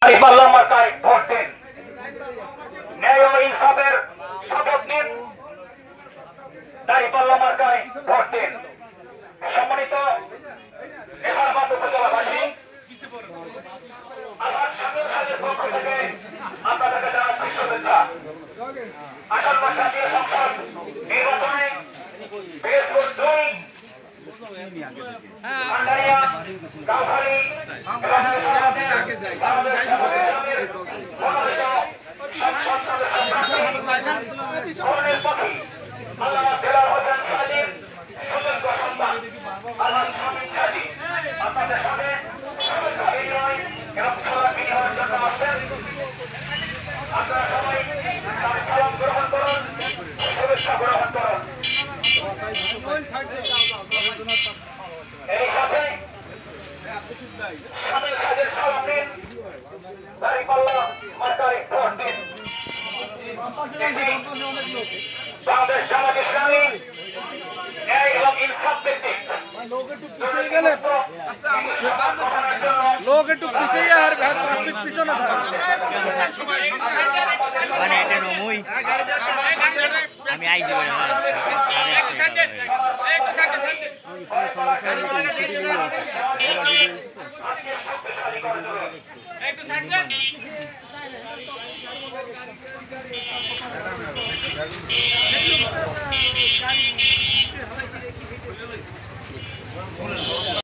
দাঁড়িপাল্লা মার্কায় ভোট দিন। ন্যায় ও ইনসাফের শপথ নিন। দাঁড়িপাল্লা মার্কায় ভোট দিন। সম্মানিত নেহারবাদ উপজেলাবাসী, আমার সামনের সাজের পক্ষ থেকে আপনাদেরকে জানাচ্ছি শুভেচ্ছা। আসন্ন জাতীয় সংসদ নির্বাচনে পিরোজপুর 2, ভান্ডারিয়া, গাউখালী এবং বাংলাদেশ জামাতের মনোনীত সংসদ সদস্য প্রার্থী কর্নেল পক্ষী আল্লামা দেলাওয়ার হোসেন সাজির সুযোগ্য সন্তান আলহাজ শামীম কাজী আপনাদের সাথে শুভেচ্ছা বিনিময় এবং সালাম বিনিময়ের জন্য আসছেন। আপনারা সবাই তার সালাম গ্রহণ করুন, শুভেচ্ছা গ্রহণ করুন। এই সাথে শামীম কাজীর সালাম দিন, দাঁড়িপাল্লা মার্কায় ভোট দিন। বাংলাদেশ জামাত ইসলামী ন্যায় এবং ইনসাফ ভিত্তিক लोग একটু পিছিয়ে আর 5 মিনিট পিছনে মানে এটা নমুই আমি আইজি করে না